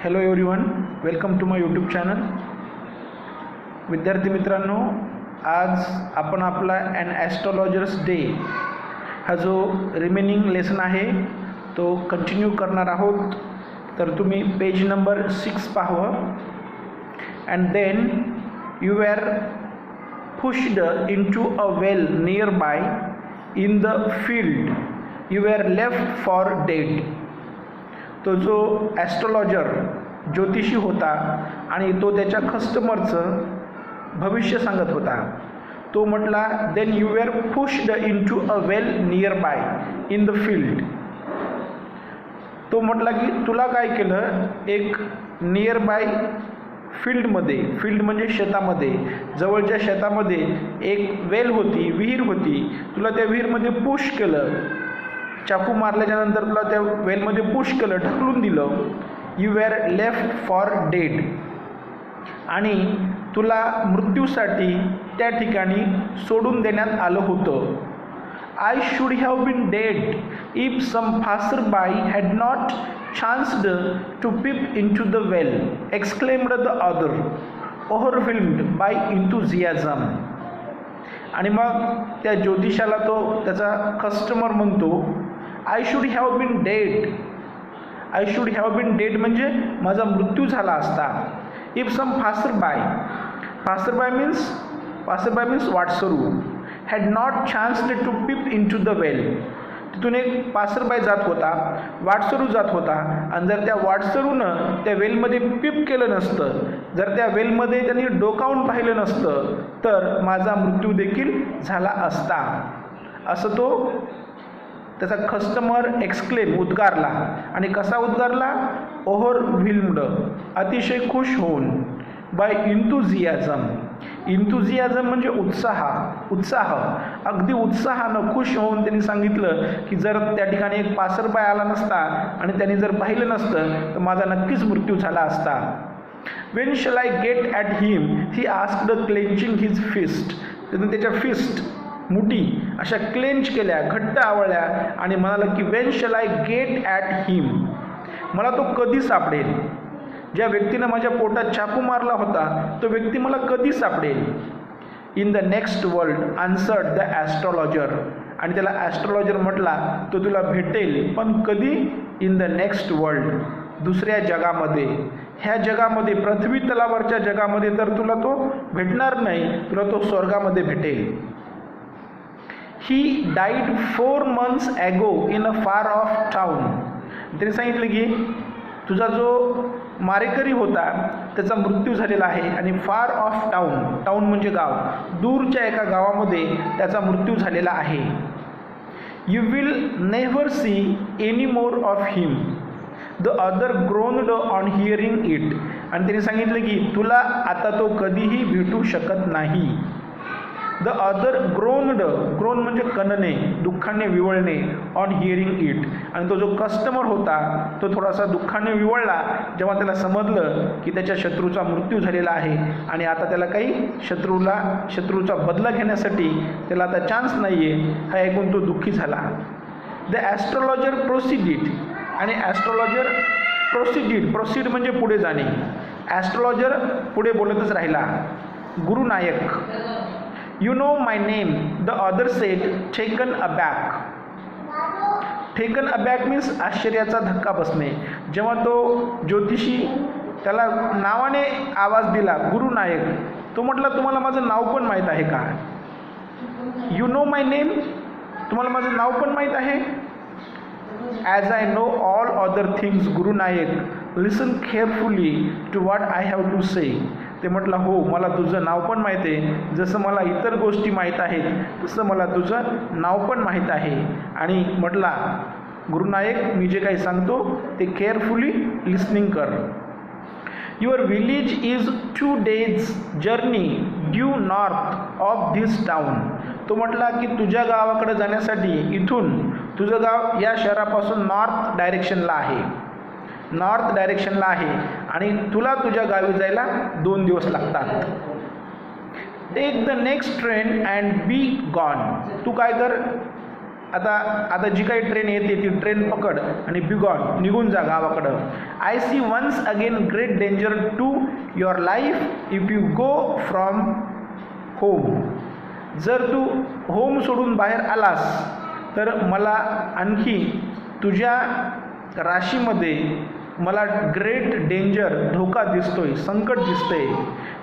Hello everyone, welcome to my YouTube channel. विद्यार्थी मित्रांनो, आज आपण आपला ॲन ॲस्ट्रॉलॉजर्स डे हा जो रिमेनिंग लेसन आहे तो कंटिन्यू करणार आहोत. तर तुम्ही पेज नंबर 6 पाहावं. And then you are pushed into a well nearby. In the field you were left for dead. तो जो ॲस्ट्रॉलॉजर ज्योतिषी होता आणि तो त्याच्या कस्टमरचं भविष्य सांगत होता. तो म्हटला, then you were pushed into a well nearby in the field. तो म्हटला की तुला काय केलं, एक नियर बाय फील्डमध्ये, फील्ड म्हणजे शेतामध्ये, जवळच्या शेतामध्ये एक वेल होती, विहीर होती, तुला त्या विहीरमध्ये पुश केलं. चाकू मारल्याच्यानंतर तुला त्या वेलमध्ये पुश केलं, ढकलून दिलं. You were left for dead. आणि तुला मृत्यूसाठी त्या ठिकाणी सोडून देण्यात आलं होतं. I should have been dead if some passer by had not chanced to peep into the well, exclaimed the other, overwhelmed by enthusiasm. आणि मग त्या ज्योतिषाला तो त्याचा कस्टमर म्हणतो, I should have been dead. I should have been dead म्हणजे माझा मृत्यू झाला असता. If some passer by means वाटसरू, had not chanced to peep into the well. तिथून एक पासरबाय जात होता, वाटसरू जात होता, आणि जर त्या वाटसरूनं त्या वेलमध्ये पीप केलं नसतं, जर त्या वेलमध्ये त्यांनी डोकावून पाहिलं नसतं, तर माझा मृत्यू देखील झाला असता. असं तो त्याचा कस्टमर एक्सक्लेम उद्गारला. आणि कसा उद्गारला? ओव्हरव्हेल्म्ड, अतिशय खुश होऊन. बाय इंथुझियाझम. इंथुझियाझम म्हणजे उत्साह. अगदी उत्साहानं खुश होऊन त्यांनी सांगितलं की जर त्या ठिकाणी एक पासरबाय आला नसता आणि त्यांनी जर पाहिलं नसतं तर माझा नक्कीच मृत्यू झाला असता. When shall I get at him, he asked clenching his fist. त्यानं त्याच्या फिस्ट, मुठी अशा क्लेंच केल्या, घट्ट आवळल्या आणि म्हणाला की when shall I get at him, मला तो कधी सापडेल. ज्या व्यक्तीनं माझ्या पोटात चाकू मारला होता तो व्यक्ती मला कधी सापडेल. In the next world answered the astrologer. आणि त्याला ॲस्ट्रॉलॉजर म्हटला, तो तुला भेटेल, पण कधी? इन द नेक्स्ट वर्ल्ड, दुसऱ्या जगामध्ये. ह्या जगामध्ये, पृथ्वी तलावरच्या जगामध्ये तर तुला तो भेटणार नाही, तुला तो स्वर्गामध्ये भेटेल. ही डाईड 4 months ago इन अ फार ऑफ टाउन. त्याने सांगितलं की तुझा जो मारेकरी होता त्याचा मृत्यू झालेला आहे आणि फार ऑफ टाउन म्हणजे गाव, दूरच्या एका गावामध्ये त्याचा मृत्यू झालेला आहे. You will never see any more of him. The other ग्रोन्ड on hearing it. आणि त्याने सांगितलं की तुला आता तो कधीही भेटू शकत नाही. द अदर ग्रोन म्हणजे कणणे, दुःखाने विवळणे, ऑन हिअरिंग इट. आणि तो जो कस्टमर होता तो थोडासा दुःखाने विवळला जेव्हा त्याला समजलं की त्याच्या शत्रूचा मृत्यू झालेला आहे आणि आता त्याला काही शत्रूचा बदला घेण्यासाठी त्याला आता चान्स नाही आहे. हा ऐकून तो दुःखी झाला. The astrologer proceeded. आणि ॲस्ट्रॉलॉजर प्रोसीड म्हणजे पुढे जाणे. ॲस्ट्रॉलॉजर पुढे बोलतच राहिला. गुरुनायक, You know my name, the other said, taken aback. Taken aback means आश्चर्याचा धक्का बसणे. जेव्हा तो ज्योतिषी त्याला नावाने आवाज दिला, गुरुनायक, तो म्हटला तुम्हाला माझं नाव पण माहीत आहे का? यू नो माय नेम, तुम्हाला माझं नाव पण माहीत आहे? As I know all other things Guru Nayak, listen carefully to what I have to say. ते म्हटलं, हो, मला तुझं नाव पण माहीत आहे. जसं मला इतर गोष्टी माहीत आहेत तसं मला तुझं नाव पण माहीत आहे. आणि म्हटला, गुरुनायक, मी जे काही सांगतो ते केअरफुली लिसनिंग कर. Your village is 2 days journey due north of this town. तो म्हटला की तुझ्या गावाकडे जाण्यासाठी इथून तुझं गाव या शहरापासून नॉर्थ डायरेक्शनला आहे आणि तुला तुझ्या गावी जायला 2 दिवस लागतात. Take the next train and be gone. तू काय कर, आता जी काही ट्रेन येते ती ट्रेन पकड आणि बिगॉन निघून जा गावाकडं. I see once again great danger to your life if you go from home. जर तू होम सोडून बाहेर आलास तर मला आणखी तुझ्या राशीमध्ये मला ग्रेट डेंजर धोका दिसतोय, संकट दिसतंय.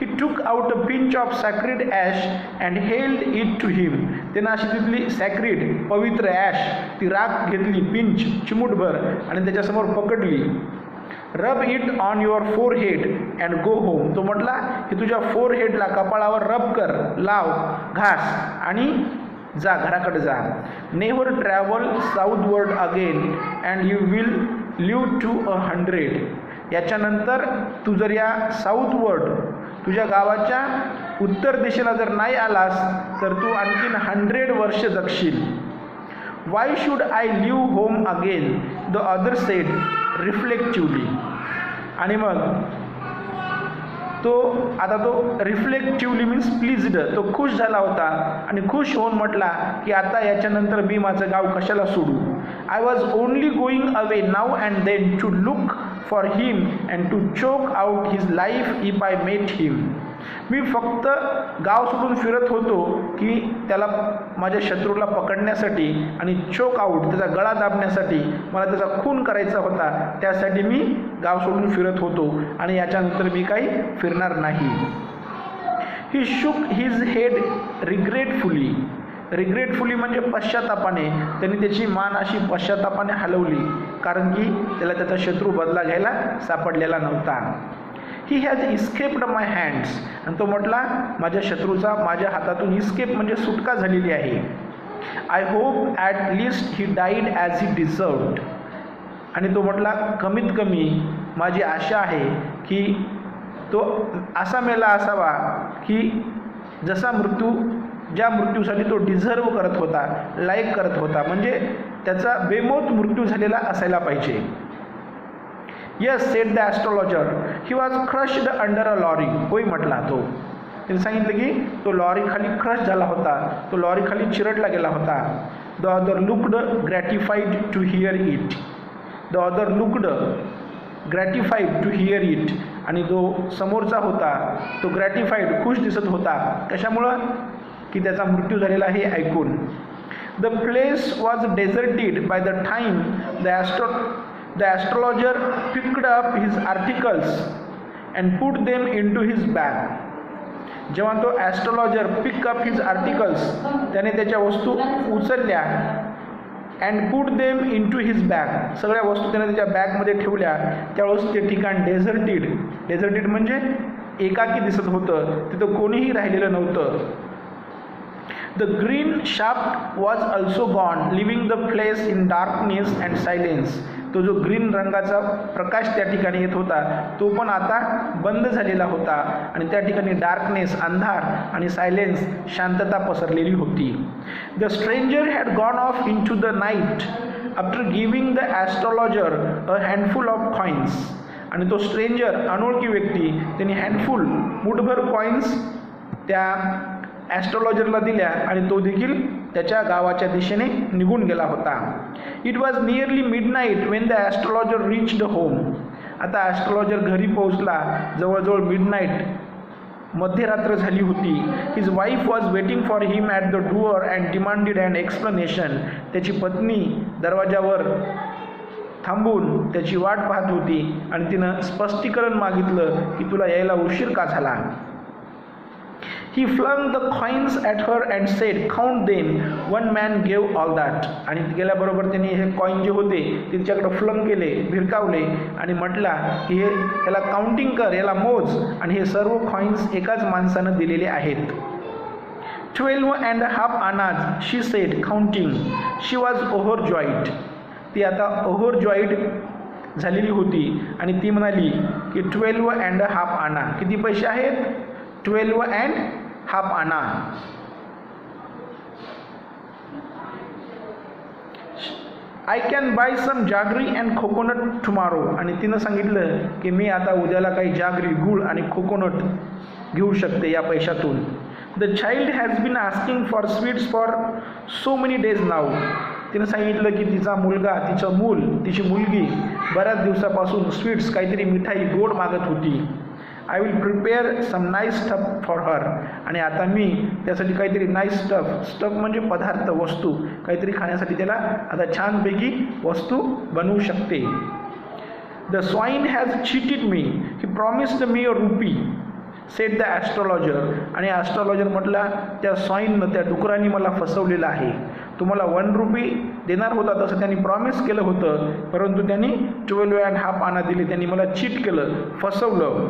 He took out a pinch of sacred ash and held it to him. त्यानं अशी तिथली सॅक्रिड पवित्र ॲश ती राख घेतली, पिंच चिमूटभर, आणि त्याच्यासमोर पकडली. Rub it on your forehead and go home. तो म्हटला की तुझ्या फोरहेडला कपाळावर रब कर, लाव, घास आणि जा, घराकडे जा. Never travel southward again and you will live to 100. याच्यानंतर तू जर या साऊथवर्ड तुझ्या गावाच्या उत्तर दिशेला जर नाही आलास तर तू आणखीन 100 वर्ष जगशील. Why should I leave home again, the other said reflectively. आणि मग तो रिफ्लेक्टिव्हली मीन्स प्लीज्ड, तो खुश झाला होता आणि खुश होऊन म्हटला की आता याच्यानंतर मी माझं गाव कशाला सोडू. I was only going away now and then to look for him and to choke out his life if I met him. मी फक्त गाव सोडून फिरत होतो की त्याला, माझ्या शत्रूला पकडण्यासाठी आणि चोक आऊट, त्याचा गळा दाबण्यासाठी, मला त्याचा खून करायचा होता, त्यासाठी मी गाव सोडून फिरत होतो आणि याच्यानंतर मी काही फिरणार नाही. ही shook his head regretfully. Regretfully म्हणजे पश्चातापाने. त्यांनी त्याची मान अशी पश्चातापाने हलवली, कारण की त्याला त्याचा शत्रू बदला घ्यायला सापडलेला नव्हता. He has escaped my hands. आणि तो म्हटला माझ्या शत्रूचा माझ्या हातातून इस्केप म्हणजे सुटका झालेली आहे. I hope at least he died as he deserved. आणि तो म्हटला कमीत कमी माझी आशा आहे की तो असा मेला असावा की जसा मृत्यू, ज्या मृत्यूसाठी तो डिझर्व करत होता, लाईक करत होता, म्हणजे त्याचा बेमौत मृत्यू झालेला असायला पाहिजे. Yes said the astrologer, he was crushed under a lorry. होय म्हटला तो. त्याने सांगितलं की तो लॉरीखाली क्रश झाला होता, तो लॉरीखाली चिरडला गेला होता. The other looked gratified to hear it. The other looked gratified to hear it. आणि जो समोरचा होता तो ग्रॅटिफाईड, खुश दिसत होता. कशामुळं? की त्याचा मृत्यू झालेला हे ऐकून. The place was deserted by the time the astrologer picked up his articles and put them into his bag. जेव्हा तो astrologer pick up his articles, त्याने त्याच्या वस्तू उचलल्या, and put them into his bag, सगळ्या वस्तू त्याने त्याच्या बॅगमध्ये ठेवल्या. त्यावेळेस ते ठिकाण डेझर्टेड म्हणजे एकाकी दिसत होतं, तिथं कोणीही राहिलेलं नव्हतं. The green shaft was also gone, living the place in darkness and silence. तो जो ग्रीन रंगाचा प्रकाश त्या ठिकाणी येत होता तो पण आता बंद झालेला होता आणि त्या ठिकाणी डार्कनेस, अंधार आणि सायलेन्स, शांतता पसरलेली होती. The stranger had gone off into the night after giving the astrologer a handful of coins. आणि तो स्ट्रेंजर, अनोळखी व्यक्ती, त्यांनी हँडफुल, मुठभर कॉईन्स त्या ॲस्ट्रॉलॉजरला दिल्या आणि तो देखील त्याच्या गावाच्या दिशेने निघून गेला होता. It was nearly midnight Wien the astrologer reached home. आता ॲस्ट्रॉलॉजर घरी पोहोचला, जवळजवळ मिडनाईट, मध्यरात्र झाली होती. His wife was waiting for him at the door and demanded and explanation. त्याची पत्नी दरवाजावर थांबून त्याची वाट पाहत होती आणि तिनं स्पष्टीकरण मागितलं की तुला यायला उशीर का झाला. He flung the coins at her and said, "Count them. One man gave all that." आणि गेल्याबरोबर त्यांनी हे कॉईन जे होते तिच्याकडे फ्लंग केले, भिरकावले आणि म्हटला की हे याला काउंटिंग कर, याला मोज, आणि हे सर्व कॉईन्स एकाच माणसानं दिलेले आहेत. 12.5 annas, she said, counting. She was overjoyed. ती आता ओव्हरजॉईड झालेली होती आणि ती म्हणाली की 12.5 आणा. किती पैसे आहेत? 12.5 आणा. I can buy some jaggery and coconut tomorrow. आणि तिनं सांगितलं की मी आता उद्याला काही जागरी, गूळ आणि कोकोनट घेऊ शकते या पैशातून. The child has been asking for sweets for so many days now. तिनं सांगितलं की तिचा मुलगा, तिचं मूल, तिची मुलगी बऱ्याच दिवसापासून स्वीट्स, काहीतरी मिठाई गोड मागत होती. I will prepare some nice stuff for her. आणि आता मी त्यासाठी काहीतरी नाईस स्टफ म्हणजे पदार्थ, वस्तू, काहीतरी खाण्यासाठी त्याला आता छानपैकी वस्तू बनवू शकते. The swine has cheated me, he promised me a RuPay, sed the astrologer. आणि ॲस्ट्रॉलॉजर म्हटला त्या स्वाईननं, त्या डुकरांनी मला फसवलेलं आहे. तुम्हाला 1 रुपी देणार होता तसं त्यांनी प्रॉमिस केलं होतं, परंतु त्यांनी 12.5 आना दिले. त्यांनी मला चीट केलं, फसवलं.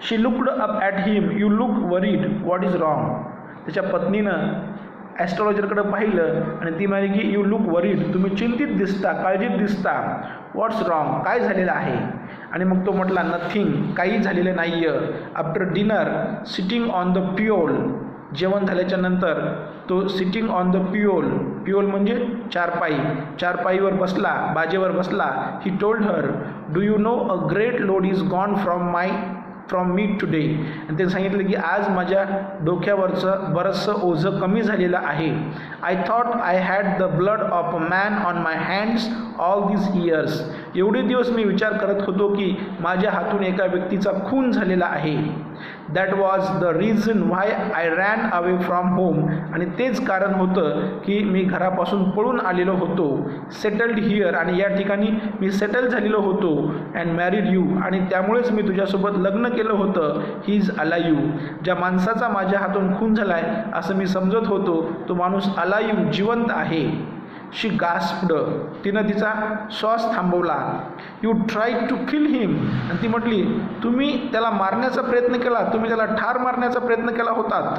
She looked up at him, you look worried, what is wrong. त्याच्या पत्नीनं ॲस्ट्रॉलॉजरकडे पाहिलं आणि ती म्हणाली की यू लुक वरीड, तुम्ही चिंतित दिसता, काळजीत दिसता. व्हॉट्स रॉंग, काय झालेलं आहे. आणि मग तो म्हटला नथिंग, काही झालेलं नाही आहे. After dinner sitting on the pyol, जेवण झाल्याच्या नंतर तो sitting on the pyol, pyol म्हणजे चारपाईवर बसला, बाजेवर बसला. He told her, do you know a great load is gone from me today. आणि त्यांनी सांगितलं की आज माझ्या डोक्यावरचं बरंचसं ओझं कमी झालेलं आहे. I thought I had the blood of a man on my hands all these years. एवढे दिवस मी विचार करत होतो की माझ्या हातून एका व्यक्तीचा खून झालेला आहे. That was the reason why I ran away from home. आणि तेच कारण होतं की मी घरापासून पळून आलेलो होतो. सेटल्ड हिअर, आणि या ठिकाणी मी सेटल झालेलो होतो. अँड मॅरिड यू, आणि त्यामुळेच मी तुझ्यासोबत लग्न केलं होतं. ही इज अलाइव्ह, ज्या माणसाचा माझ्या हातून खून झाला आहे असं मी समजत होतो, तो माणूस अलाइव्ह, जिवंत आहे. शी गास्प्ड, तिनं तिचा श्वास थांबवला. You try to kill him. आणि ती म्हटली तुम्ही त्याला मारण्याचा प्रयत्न केला, तुम्ही त्याला ठार मारण्याचा प्रयत्न केला होतात.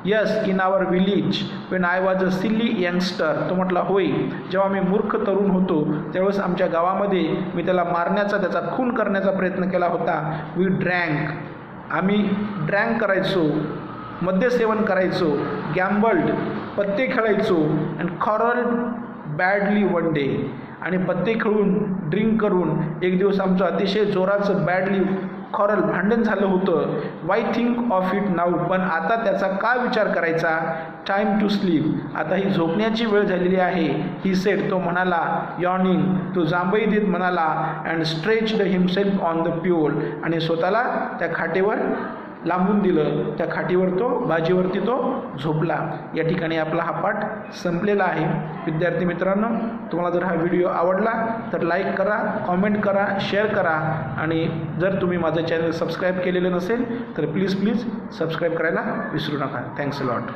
Yes, in our village when I was a silly youngster. तो म्हटला होय, जेव्हा मी मूर्ख तरुण होतो त्यावेळेस आमच्या गावामध्ये मी त्याला मारण्याचा, त्याचा खून करण्याचा प्रयत्न केला होता. वी ड्रँक, आम्ही ड्रँक करायचो, मद्यसेवन करायचो. गॅम्बल्ड, पत्ते खेळायचो. अँड कॉरल्ड बॅडली वन डे, आणि पत्ते खेळून, ड्रिंक करून एक दिवस आमचं अतिशय जोराचं बॅडली कॉरल, भांडण झालं होतं. Y think of it now, पण आता त्याचा का विचार करायचा. टाईम टू स्लीप, आता ही झोपण्याची वेळ झालेली आहे. ही सेड, तो म्हणाला. यॉर्निंग, तो जांभई देत म्हणाला. And stretched himself on the pyol, आणि स्वतःला त्या खाटेवर लांबून दिलं. त्या खाटीवर तो, बाजीवरती तो झोपला. या ठिकाणी आपला हा पाठ संपलेला आहे. विद्यार्थी मित्रांनो, तुम्हाला जर हा व्हिडिओ आवडला तर लाईक करा, कॉमेंट करा, शेअर करा. आणि जर तुम्ही माझं चॅनल सबस्क्राईब केलेलं नसेल तर प्लीज सबस्क्राईब करायला विसरू नका. Thanks a lot.